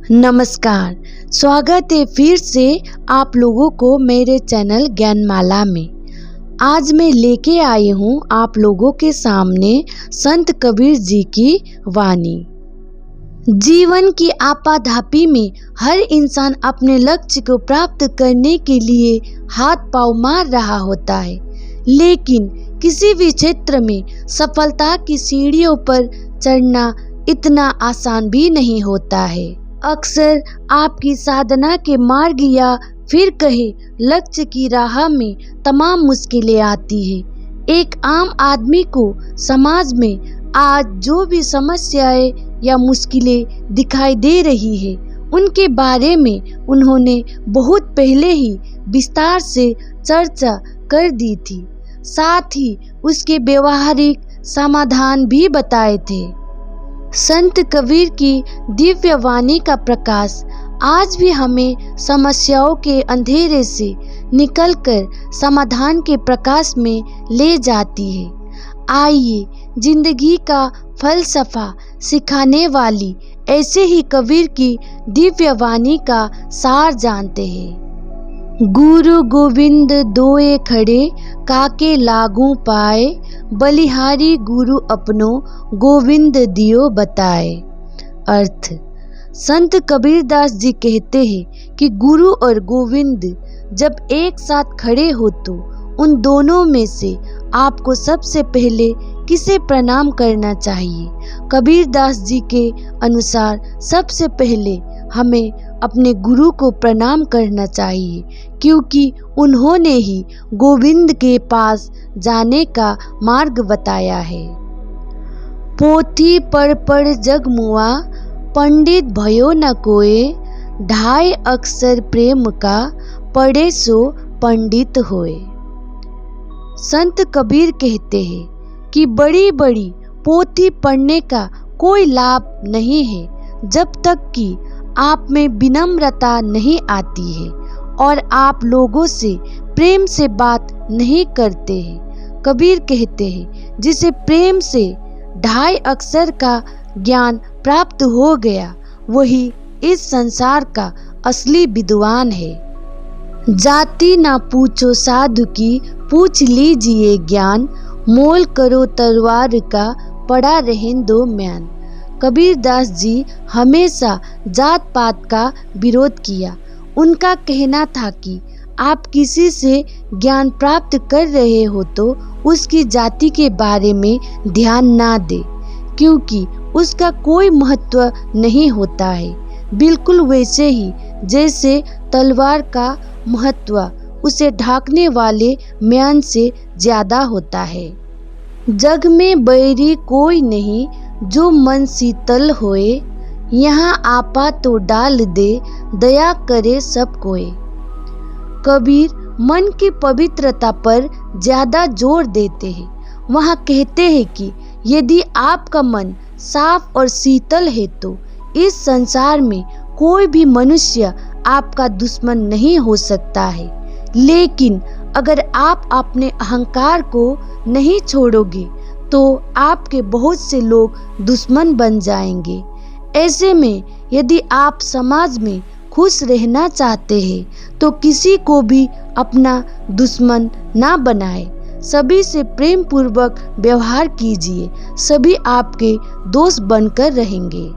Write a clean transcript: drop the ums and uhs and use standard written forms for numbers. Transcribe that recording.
नमस्कार, स्वागत है फिर से आप लोगों को मेरे चैनल ज्ञानमाला में। आज मैं लेके आई हूँ आप लोगों के सामने संत कबीर जी की वाणी। जीवन की आपाधापी में हर इंसान अपने लक्ष्य को प्राप्त करने के लिए हाथ पांव मार रहा होता है, लेकिन किसी भी क्षेत्र में सफलता की सीढ़ियों पर चढ़ना इतना आसान भी नहीं होता है। अक्सर आपकी साधना के मार्ग या फिर कहे लक्ष्य की राह में तमाम मुश्किलें आती है। एक आम आदमी को समाज में आज जो भी समस्याएं या मुश्किलें दिखाई दे रही है, उनके बारे में उन्होंने बहुत पहले ही विस्तार से चर्चा कर दी थी। साथ ही उसके व्यवहारिक समाधान भी बताए थे। संत कबीर की दिव्य वाणी का प्रकाश आज भी हमें समस्याओं के अंधेरे से निकलकर समाधान के प्रकाश में ले जाती है। आइए जिंदगी का फलसफा सिखाने वाली ऐसे ही कबीर की दिव्य वाणी का सार जानते हैं। गुरु गोविंद दोए खड़े काके लागू पाए, बलिहारी गुरु अपनो गोविंद दियो बताए। अर्थ, संत कबीरदास जी कहते हैं कि गुरु और गोविंद जब एक साथ खड़े हो तो उन दोनों में से आपको सबसे पहले किसे प्रणाम करना चाहिए। कबीरदास जी के अनुसार सबसे पहले हमें अपने गुरु को प्रणाम करना चाहिए, क्योंकि उन्होंने ही गोविंद के पास जाने का मार्ग बताया है। पोथी पढ़ जग मुआ, पंडित भयो न कोय, ढाई अक्षर प्रेम का, पढ़े सो पंडित होए। संत कबीर कहते हैं कि बड़ी बड़ी पोथी पढ़ने का कोई लाभ नहीं है जब तक कि आप में विनम्रता नहीं आती है और आप लोगों से प्रेम से बात नहीं करते हैं। कबीर कहते हैं जिसे प्रेम से ढाई अक्षर का ज्ञान प्राप्त हो गया, वही इस संसार का असली विद्वान है। जाति ना पूछो साधु की, पूछ लीजिए ज्ञान, मोल करो तलवार का, पड़ा रहें दो म्यान। कबीरदास जी हमेशा जात पात का विरोध किया। उनका कहना था कि आप किसी से ज्ञान प्राप्त कर रहे हो तो उसकी जाति के बारे में ध्यान ना दे, क्योंकि उसका कोई महत्व नहीं होता है। बिल्कुल वैसे ही जैसे तलवार का महत्व उसे ढांकने वाले म्यान से ज्यादा होता है। जग में बैरी कोई नहीं, जो मन शीतल होए, यहाँ आपा तो डाल दे, दया करे सब कोई। कबीर मन की पवित्रता पर ज्यादा जोर देते हैं। वहाँ कहते हैं कि यदि आपका मन साफ और शीतल है तो इस संसार में कोई भी मनुष्य आपका दुश्मन नहीं हो सकता है। लेकिन अगर आप अपने अहंकार को नहीं छोड़ोगे तो आपके बहुत से लोग दुश्मन बन जाएंगे। ऐसे में यदि आप समाज में खुश रहना चाहते हैं तो किसी को भी अपना दुश्मन ना बनाए। सभी से प्रेम पूर्वक व्यवहार कीजिए, सभी आपके दोस्त बनकर रहेंगे।